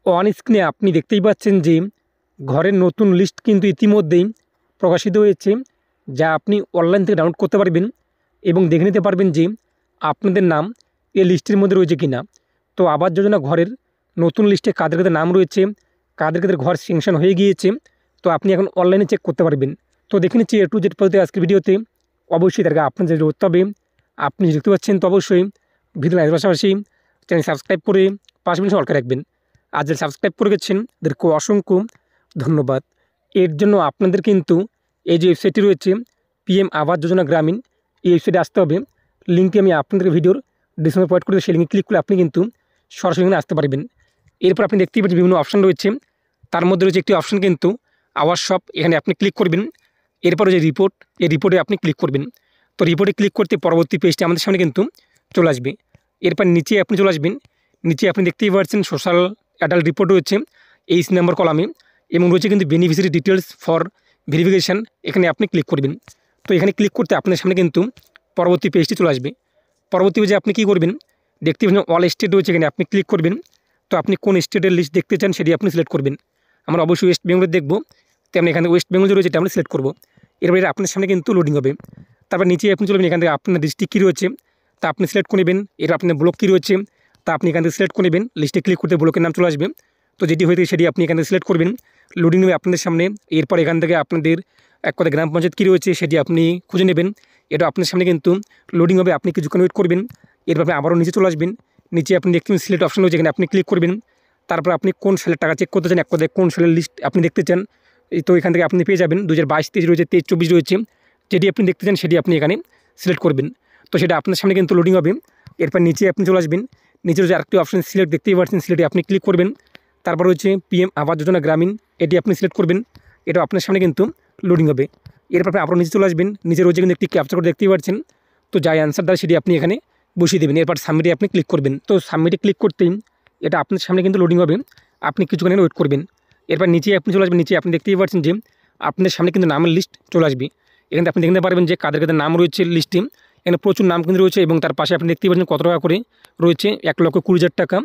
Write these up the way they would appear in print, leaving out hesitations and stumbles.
On স্ক্রিনে আপনি দেখতেই পাচ্ছেন যে ঘরের নতুন লিস্ট কিন্তু ইতিমধ্যেই প্রকাশিত হয়েছে, যা আপনি অনলাইন থেকে ডাউনলোড করতে পারবেন এবং দেখে নিতে পারবেন যে আপনাদের নাম এই লিস্টের মধ্যে রয়েছে কিনা। তো আবাস যোজনা ঘরের নতুন লিস্টে কাদের কাদের নাম রয়েছে, কাদের কাদের ঘর স্যাংশন হয়ে গিয়েছে, তো আপনি এখন অনলাইনে চেক করতে পারবেন। তো দেখে নিচ্ছি A to Z পদ্ধতি আজকের ভিডিওতে। অবশ্যই তার আগে আপনার যেটা করতে হবে, আপনি দেখতে পাচ্ছেন, তো অবশ্যই ভিডিও লাইকের পাশাপাশি চ্যানেল সাবস্ক্রাইব করে পাশে অল করে রাখবেন। আর যারা সাবস্ক্রাইব করে গেছেন তাদেরকে অসংখ্য ধন্যবাদ। এর জন্য আপনাদের কিন্তু এই যে ওয়েবসাইটটি রয়েছে PM আবাস যোজনা গ্রামীণ, এই ওয়েবসাইটে আসতে হবে। লিঙ্কটি আমি আপনাদের ভিডিওর ডিসক্রিপশনে প্রোভাইড করে সেই লিঙ্কে ক্লিক করে আপনি কিন্তু সরাসরি এখানে আসতে পারবেন। এরপর আপনি দেখতেই পাচ্ছেন বিভিন্ন অপশান রয়েছে, তার মধ্যে রয়েছে একটি অপশান কিন্তু আওয়ার শপ, এখানে আপনি ক্লিক করবেন। এরপরে যে রিপোর্ট, এই রিপোর্টে আপনি ক্লিক করবেন। তো রিপোর্টে ক্লিক করতে পরবর্তী পেজটি আমাদের সামনে কিন্তু চলে আসবে। এরপর নিচে আপনি চলে আসবেন, নিচে আপনি দেখতেই পাচ্ছেন সোশ্যাল অ্যাডাল্ট রিপোর্ট রয়েছে 23 নম্বর কলামে, এবং রয়েছে কিন্তু বেনিফিশিয়ারি ডিটেলস ফর ভেরিফিকেশান, এখানে আপনি ক্লিক করবেন। তো এখানে ক্লিক করতে আপনার সামনে কিন্তু পরবর্তী পেজটি চলে আসবে। পরবর্তী পেজে আপনি কী করবেন, দেখতে পাচ্ছেন অল স্টেট রয়েছে, এখানে আপনি ক্লিক করবেন। তো আপনি কোন স্টেটের লিস্ট দেখতে চান সেটি আপনি সিলেক্ট করবেন। আমরা অবশ্যই ওয়েস্ট বেঙ্গলের দেখব, তেমনি এখানে ওয়েস্ট বেঙ্গল যে রয়েছে এটা আমরা সিলেক্ট করবো। এরপরে আপনার সামনে কিন্তু লোডিং হবে। তারপর নিচে আপনি চলবেন, এখান থেকে আপনার ডিস্ট্রিক্ট কী রয়েছে তা আপনি সিলেক্ট করে নেবেন। এর আপনার ব্লক কী রয়েছে তা আপনি এখান থেকে সিলেক্ট করে নেবেন। লিস্টে ক্লিক করতে ব্লকের নাম চলে আসবে। তো যেটি হয়ে থাকে সেটি আপনি এখান থেকে সিলেক্ট করবেন। লোডিং নেবে আপনাদের সামনে। এরপর এখান থেকে আপনাদের এক কথা গ্রাম পঞ্চায়েত কী রয়েছে সেটি আপনি খুঁজে নেবেন। এটা আপনার সামনে কিন্তু লোডিং হবে, আপনি কিছুক্ষণ ওয়েট করবেন। এরপর আপনি আবারও নিচে চলে আসবেন। নিচে আপনি দেখতে পাবেন সিলেক্ট অপশন রয়েছে, এখানে আপনি ক্লিক করবেন। তারপর আপনি কোন সালের টাকা চেক করতে চান, এক কথায় কোন সালের লিস্ট আপনি দেখতে চান, তো এখান থেকে আপনি পেয়ে যাবেন। 2022-23 রয়েছে, 23-24 রয়েছে, যেটি আপনি দেখতে চান সেটি আপনি এখানে সিলেক্ট করবেন। তো সেটা আপনার সামনে কিন্তু লোডিং হবে। এরপর নিচে আপনি চলে আসবেন, নিচে রয়েছে আরেকটি অপশন সিলেক্ট, দেখতেই পাচ্ছেন, সিলেক্টে আপনি ক্লিক করবেন। তারপর রয়েছে PM আবাস যোজনা গ্রামীণ, এটি আপনি সিলেক্ট করবেন। এটা আপনার সামনে কিন্তু লোডিং হবে। এরপর আপনি আবার নিচে চলে আসবেন, নিচে রয়েছে কিন্তু একটি ক্যাপচার করে দেখতেই পাচ্ছেন। তো যাই অ্যান্সার দেয় সেটি আপনি এখানে বসিয়ে দেবেন। এরপর সাবমিটে আপনি ক্লিক করবেন। তো সাবমিটে ক্লিক করতেই এটা আপনার সামনে কিন্তু লোডিং হবে, আপনি কিছুক্ষণ ওয়েট করবেন। এরপর নিচে আপনি চলে আসবেন, নিচে আপনি দেখতেই পাচ্ছেন যে আপনাদের সামনে কিন্তু নামের লিস্ট চলে আসবে। এখানে আপনি দেখতে পারবেন যে কাদের কাদের নাম রয়েছে লিস্টে, এখানে প্রচুর নাম কিন্তু রয়েছে, এবং তার পাশে আপনি দেখতেই পাচ্ছেন কত টাকা করে রয়েছে, 1,20,000 টাকা।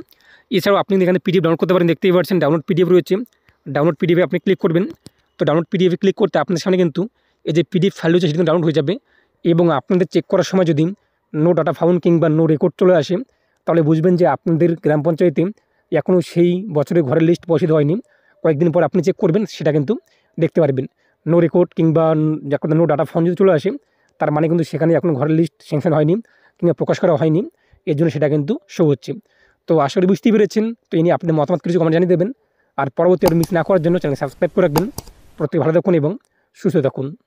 এছাড়াও আপনি এখানে PDF ডাউনলোড করতে পারেন, দেখতেই পাচ্ছেন ডাউনলোড PDF রয়েছে। ডাউনলোড PDF আপনি ক্লিক করবেন। তো ডাউনলোড PDF ক্লিক করতে আপনার সামনে কিন্তু এই যে PDF ফাইল রয়েছে সেটি কিন্তু ডাউনলোড হয়ে যাবে। এবং আপনাদের চেক করার সময় যদি নো ডাটা ফাউন্ড কিংবা নো রেকর্ড চলে আসে, তাহলে বুঝবেন যে আপনাদের গ্রাম পঞ্চায়েতে এখনও সেই বছরের ঘরের লিস্ট প্রকাশিত হয়নি। কয়েকদিন পর আপনি চেক করবেন, সেটা কিন্তু দেখতে পারবেন। নো রেকর্ড কিংবা নো ডাটা ফাউন্ড যদি চলে আসে, তার মানে কিন্তু সেখানে এখনও ঘরের লিস্ট স্যাংশন হয়নি কিংবা প্রকাশ করা হয়নি, এর জন্য সেটা কিন্তু শো হচ্ছে। তো আশা করি বুঝতেই পেরেছেন। তো এই নিয়ে আপনি মতামত কিছু কমেন্ট জানিয়ে দেবেন। আর পরবর্তী আর মিস না করার জন্য চ্যানেল সাবস্ক্রাইব করে রাখবেন। প্রত্যেকে ভালো থাকুন এবং সুস্থ থাকুন।